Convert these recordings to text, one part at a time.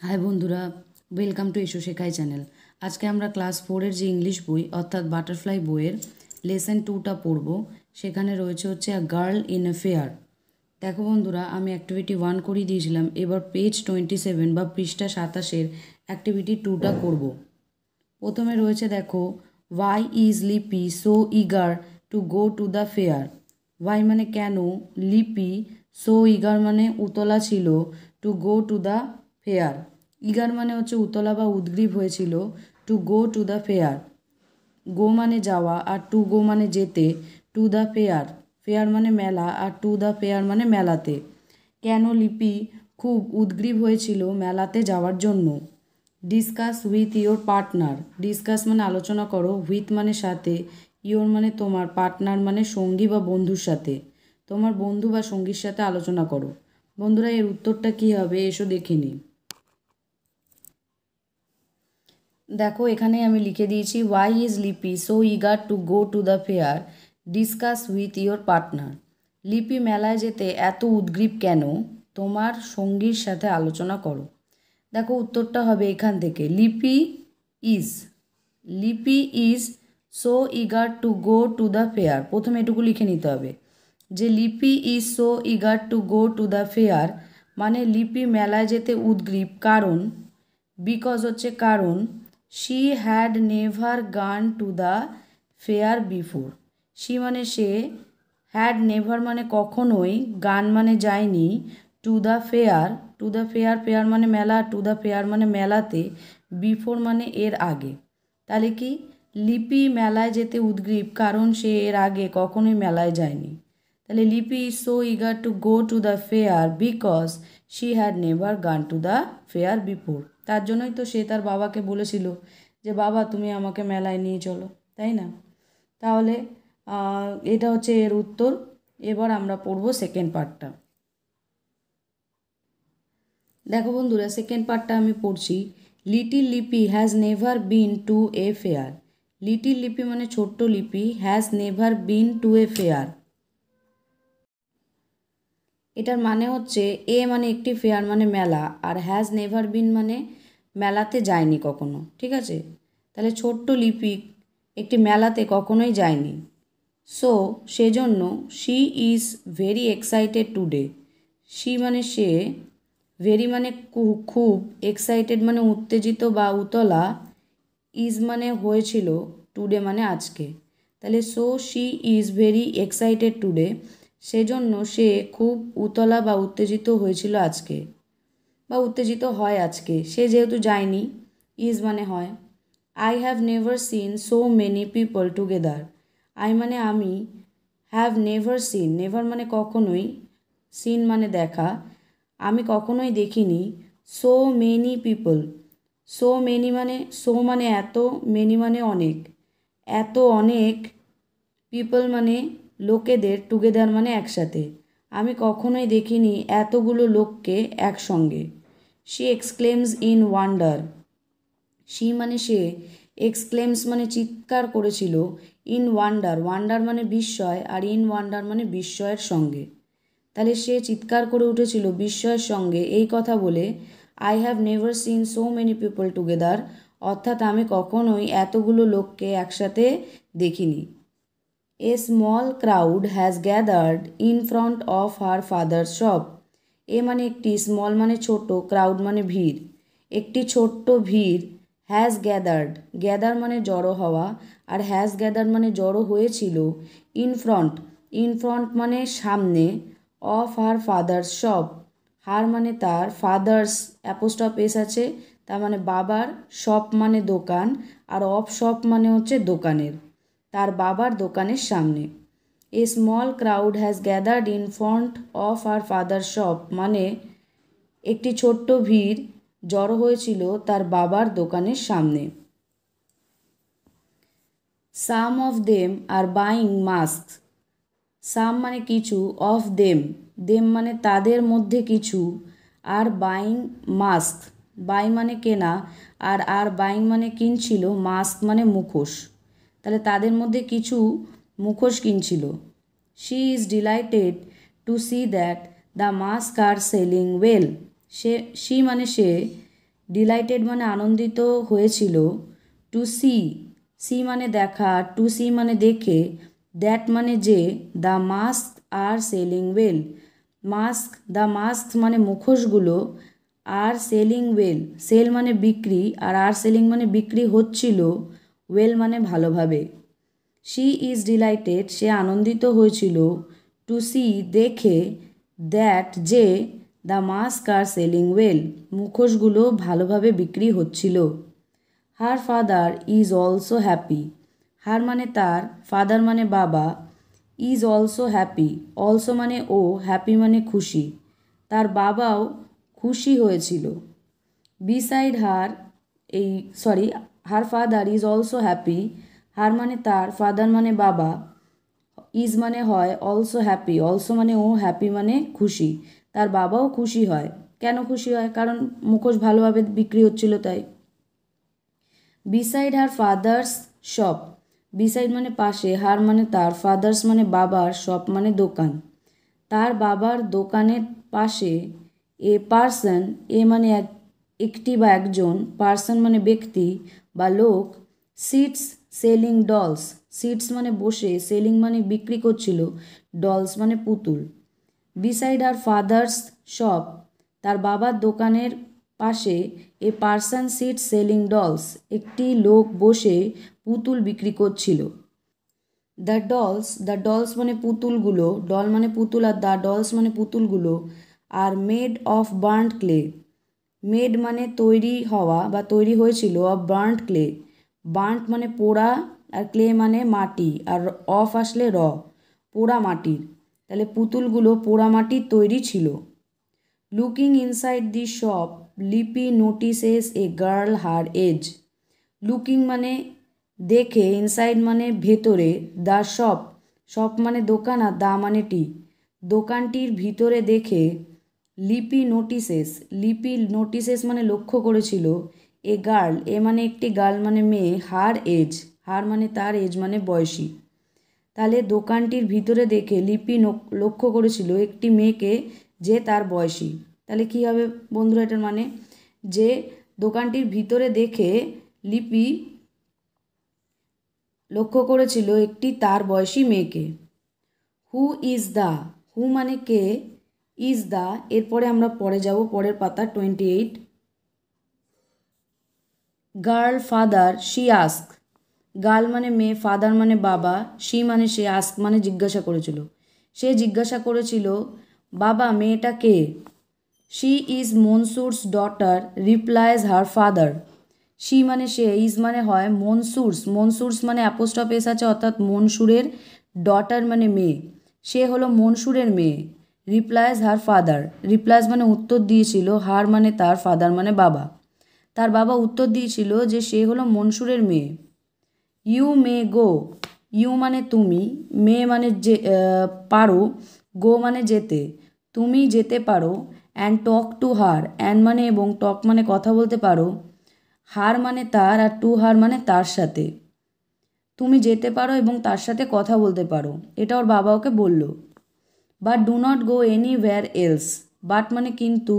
High বন্ধুরা, welcome to এসো শেখাই চ্যানেল। আজকে আমরা ক্লাস 4-এর যে ইংলিশ বই অর্থাৎ বাটারফ্লাই বইয়ের লেসন 2টা পড়ব। সেখানে রয়েছে হচ্ছে a girl in a fair. দেখো বন্ধুরা, আমি অ্যাক্টিভিটি 1 করিয়ে দিয়েছিলাম, এবার পেজ 27 বা পৃষ্ঠা 27-এর অ্যাক্টিভিটি 2টা করব। প্রথমে রয়েছে দেখো, why is Lipi so eager to go to the fair. Why মানে কেন, লিপি সো ইগার মানে উতলা ছিল, to go to the fair. Eager মানে হচ্ছে উতলা বা উদ্গ্রীব হয়েছিল, to go to the fair. Go মানে যাওয়া আর টু গো মানে যেতে, টু দ্য ফেয়ার। ফেয়ার মানে মেলা আর টু দ্য ফেয়ার মানে মেলাতে। কেন লিপি খুব উদ্গ্রীব হয়েছিল মেলাতে যাওয়ার জন্য। Discuss with your partner. Discuss মানে আলোচনা করো, উইথ মানে সাথে, ইয়োর মানে তোমার, পার্টনার মানে সঙ্গী বা বন্ধুর সাথে। তোমার বন্ধু বা সঙ্গীর সাথে আলোচনা করো। বন্ধুরা, এর উত্তরটা কী হবে এসো দেখে নিই। দেখো, এখানে আমি লিখে দিয়েছি, Y is Lipi so eager to go to the fair, discuss with your partner. লিপি মেলায় যেতে এত উদ্গ্রীব কেন, তোমার সঙ্গীর সাথে আলোচনা করো। দেখো, উত্তরটা হবে এখান থেকে, ইজ লিপি is so eager to go to the fair. প্রথমে এটুকু লিখে নিতে হবে যে লিপি is so eager to go to the fair মানে লিপি মেলায় যেতে উদ্গ্রীব কারণ, বিকজ হচ্ছে কারণ, শি হ্যাড নেভার গান two the fair before. She মানে সে, হ্যাড নেভার মানে কখনোই, গান মানে যায়নি, two the fair, two the fair, fair মানে মেলা, টু দ্য ফেয়ার মানে মেলাতে, বিফোর মানে এর আগে। তাহলে কি, লিপি মেলায় যেতে উদ্গ্রীব কারণ সে এর আগে কখনোই মেলায় যায়নি। তাহলে লিপি is so eager to go to the fair because she had never গান টু দ্য ফেয়ার বিফোর। তার জন্যই তো সে তার বাবাকে বলেছিল যে বাবা তুমি আমাকে মেলায় নিয়ে চলো, তাই না? তাহলে এটা হচ্ছে এর উত্তর। এবার আমরা পড়ব সেকেন্ড পার্টটা। দেখো বন্ধুরা, সেকেন্ড পার্টটা আমি পড়ছি। লিটিল লিপি has never been to a fair. Little লিপি মানে ছোট্ট লিপি, has never been to a fair. এটার মানে হচ্ছে, এ মানে একটি, ফেয়ার মানে মেলা, আর হ্যাজ নেভার বিন মানে মেলাতে যায়নি কখনো। ঠিক আছে, তাহলে ছোট্ট লিপি একটি মেলাতে কখনোই যায়নি। সো সেজন্য she is very excited today. She মানে সে, ভেরি মানে খুব, এক্সাইটেড মানে উত্তেজিত বা উতলা, ইজ মানে হয়েছিল, টুডে মানে আজকে। তাহলে so she is very excited today, সেজন্য সে খুব উতলা বা উত্তেজিত হয়েছিল আজকে, বা উত্তেজিত হয় আজকে। সে যেহেতু যায়নি, ইজ মানে হয়। I have never seen so many people together. I মানে আমি, হ্যাভ নেভার সিন, নেভার মানে কখনোই, সিন মানে দেখা, আমি কখনোই দেখিনি, so many people. So many মানে, সো মানে এত, মেনি মানে অনেক, এত অনেক, পিপল মানে লোকেদের, টুগেদার মানে একসাথে, আমি কখনোই দেখিনি এতগুলো লোককে একসঙ্গে। She exclaims in wonder. She মানে সে, এক্সক্লেমস মানে চিৎকার করেছিল, ইন ওয়ান্ডার, ওয়ান্ডার মানে বিস্ময়, আর ইন ওয়ান্ডার মানে বিস্ময়ের সঙ্গে। তাহলে সে চিৎকার করে উঠেছিল বিস্ময়ের সঙ্গে এই কথা বলে, I have never seen so many people together, অর্থাৎ আমি কখনোই এতগুলো লোককে একসাথে দেখিনি। A small crowd has gathered in front of her father's shop. A মানে একটি, স্মল মানে ছোট, ক্রাউড মানে ভিড়, একটি ছোট্ট ভিড়, হ্যাজ গ্যাদার্ড, গ্যাদার মানে জড়ো হওয়া, আর হ্যাজ গ্যাদার মানে জড়ো হয়েছিল, ইন ফ্রন্ট, ইন ফ্রন্ট মানে সামনে, অফ হার ফাদার্স শপ, হার মানে তার, ফাদার্স অ্যাপোস্ট্রফ এস আছে, তার মানে বাবার, শপ মানে দোকান, আর অফ শপ মানে হচ্ছে দোকানের, তার বাবার দোকানের সামনে। A small crowd has gathered in front of her father shop মানে একটি ছোট্ট ভিড় জড়ো হয়েছিল তার বাবার দোকানের সামনে। Some of them are buying mask. Some মানে কিছু, অফ দেম, দেম মানে তাদের মধ্যে কিছু, আর বাইং মাস্ক, বাই মানে কেনা, আর বাইং মানে কিনছিল, মাস্ক মানে মুখোশ। তাহলে তাদের মধ্যে কিছু মুখোশ কিনছিল। She is delighted to see that the mask are selling well. সে, শি মানে সে, ডিলাইটেড মানে আনন্দিত হয়েছিল। টু সি, সি মানে দেখা, টু সি মানে দেখে, দ্যাট মানে যে, the mask are selling well, mask মানে মুখোশগুলো, আর সেলিং ওয়েল, সেল মানে বিক্রি আর সেলিং মানে বিক্রি হচ্ছিল, ওয়েল মানে ভালোভাবে। শি ইজ ডিলাইটেড, সে আনন্দিত হয়েছিল, টু সি দেখে, দ্যাট যে, the mask are selling well, মুখোশগুলো ভালোভাবে বিক্রি হচ্ছিল। Her father is also happy, her মানে তার, ফাদার মানে বাবা, ইজ অলসো হ্যাপি, অলসো মানে ও, হ্যাপি মানে খুশি, তার বাবাও খুশি হয়েছিল। Beside her, her father is also happy, her মানে তার, ফাদার মানে বাবা, ইজ মানে হয়, অলসো হ্যাপি, অলসো মানে ও, হ্যাপি মানে খুশি, তার বাবাও খুশি হয়। কেন খুশি হয়? কারণ মুখোশ ভালোভাবে বিক্রি হচ্ছিল তাই। বিসাইড হার ফাদার্স শপ, বিসাইড মানে পাশে, হার মানে তার, ফাদার্স মানে বাবার, শপ মানে দোকান, তার বাবার দোকানের পাশে, এ পার্সন, এ মানে একটি বা একজন, পার্সন মানে ব্যক্তি বা লোক, সিটস সেলিং ডলস, সিটস মানে বসে, সেলিং মানে বিক্রি করছিল, ডলস মানে পুতুল। বিসাইড আর ফাদার্স শপ, তার বাবার দোকানের পাশে, a person sit selling dolls, একটি লোক বসে পুতুল বিক্রি করছিল। দ্য ডলস মানে পুতুলগুলো, ডল মানে পুতুল আর দ্য ডলস মানে পুতুলগুলো, are made of burnt clay, made মানে তৈরি হওয়া বা তৈরি হয়েছিল, অফ বার্ন্ড ক্লে, বার্ন্ট মানে পোড়া আর ক্লে মানে মাটি, আর অফ আসলে পোড়া মাটির, তাহলে পুতুলগুলো পোড়া মাটির তৈরি ছিল। Looking inside the shop, Lipi notices a girl her age, looking মানে দেখে, ইনসাইড মানে ভেতরে, দ্য শপ, শপ মানে দোকান আর দা মানে টি, দোকানটির ভিতরে দেখে, লিপি নোটিসেস মানে লক্ষ্য করেছিল, এ গার্ল, এ মানে একটি গার্ল মানে মেয়ে, হার এজ, হার মানে তার, এজ মানে বয়সী, তাহলে দোকানটির ভিতরে দেখে লিপি লক্ষ্য করেছিল একটি মেয়েকে যে তার বয়সী। তাহলে কী হবে বন্ধুরা এটার মানে? যে দোকানটির ভিতরে দেখে লিপি লক্ষ্য করেছিল একটি তার বয়সী মেয়েকে। হু ইজ দ্য, হু মানে কে, ইজ দ্য, এরপরে আমরা পরে যাব, পরের পাতা 28। Girl father she ask, girl মানে মেয়ে, ফাদার মানে বাবা, শি মানে সে, আস্ক মানে জিজ্ঞাসা করেছিল, সে জিজ্ঞাসা করেছিল বাবা মেয়েটা কে? She is Mansur's daughter, replies her father, she মানে সে, ইজ মানে হয়, মনসুরস মানে অ্যাপোস্ট্রফ এস আছে অর্থাৎ মনসুরের, ডটার মানে মেয়ে, সে হলো মনসুরের মেয়ে। রিপ্লাইজ হার ফাদার, রিপ্লাইজ মানে উত্তর দিয়েছিল, হার মানে তার, ফাদার মানে বাবা, তার বাবা উত্তর দিয়েছিল যে সে হলো মনসুরের মেয়ে। ইউ মে গো, ইউ মানে তুমি, মে মানে যে পারো, গো মানে যেতে, তুমি যেতে পারো, and talk to her, and মানে এবং, টক মানে কথা বলতে পারো, হার মানে তার আর টু হার মানে তার সাথে, তুমি যেতে পারো এবং তার সাথে কথা বলতে পারো, এটা ওর বাবা ওকে বলল। But do not go anywhere else, but মানে কিন্তু,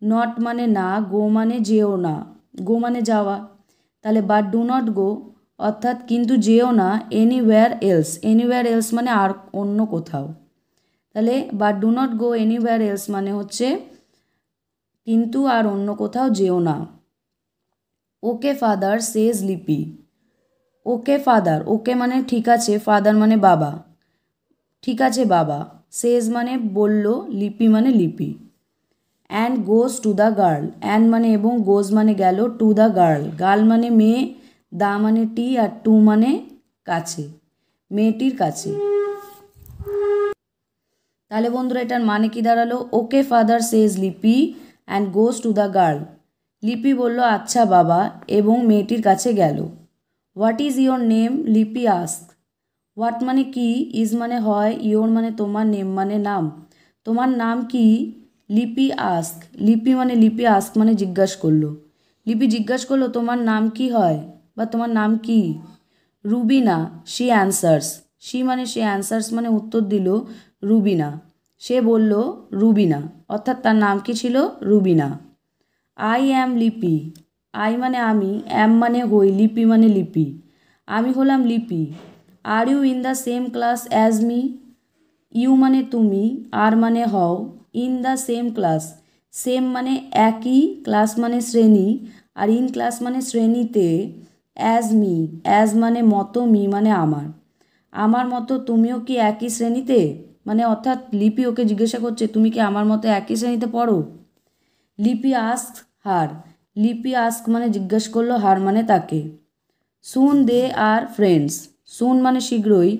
নট মানে না, গো মানে যেও না, গো মানে যাওয়া, তাহলে বাট ডু নট গো অর্থাৎ কিন্তু যেও না, এনিওয়্যার এলস মানে আর অন্য কোথাও, তাহলে but do not go anywhere else মানে হচ্ছে কিন্তু আর অন্য কোথাও যেও না। ওকে ফাদার সেজ লিপি, ওকে ফাদার, ওকে মানে ঠিক আছে, ফাদার মানে বাবা, ঠিক আছে বাবা, সেজ মানে বলল, লিপি মানে লিপি। And goes to the girl, and মানে এবং, গোজ মানে গেল, টু দ্য গার্ল মানে মেয়ে, দা মানে টি আর টু মানে কাছে, মেয়েটির কাছে। তাহলে বন্ধুরা এটার মানে কি দাঁড়ালো? ওকে ফাদার সেজ লিপি and goes to the girl, লিপি বলল আচ্ছা বাবা এবং মেয়েটির কাছে গেল। হোয়াট ইজ ইয়োর নেম, লিপি আস্ক, হোয়াট মানে কি, ইজ মানে হয়, ইয়োর মানে তোমার, নেম মানে নাম, তোমার নাম কি? লিপি আস্ক, লিপি আস্ক মানে জিজ্ঞাসা করলো, লিপি জিজ্ঞাসা করলো তোমার নাম কি হয় বা তোমার নাম কি? রুবিনা, শি অ্যান্সার্স, শি মানে সে, অ্যান্সার্স মানে উত্তর দিল, রুবিনা, সে বলল রুবিনা, অর্থাৎ তার নাম কি ছিল? রুবিনা। আই অ্যাম লিপি। আই মানে আমি, অ্যাম মানে হই, লিপি মানে লিপি। আমি হলাম Lipi. Are you in the same class as me. You মানে তুমি, আর মানে হও, in the same class, same মানে একই, ক্লাস মানে শ্রেণী, আর ইন ক্লাস মানে শ্রেণীতে, অ্যাজ মি, অ্যাজ মানে মতো, মি মানে আমার, আমার মতো তুমিও কি একই শ্রেণীতে, মানে অর্থাৎ লিপি ওকে জিজ্ঞাসা করছে তুমি কি আমার মতো একই শ্রেণীতে পড়ো। লিপি আস্ক হার, লিপি আস্ক মানে জিজ্ঞেস করলো, হার মানে তাকে। সুন দে আর ফ্রেন্ডস, সুন মানে শীঘ্রই,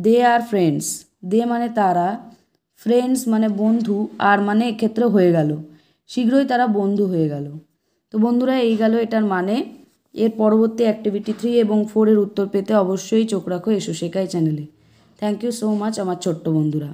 দে আর ফ্রেন্ডস, দে মানে তারা, ফ্রেন্ডস মানে বন্ধু, আর মানে এক্ষেত্রে হয়ে গেল, শীঘ্রই তারা বন্ধু হয়ে গেল। তো বন্ধুরা এই গেল এটার মানে। এর পরবর্তী অ্যাক্টিভিটি 3 এবং 4 এর উত্তর পেতে অবশ্যই চোখ রাখো এসো শেখাই চ্যানেলে। থ্যাংক ইউ সো মাচ আমার ছোট্ট বন্ধুরা।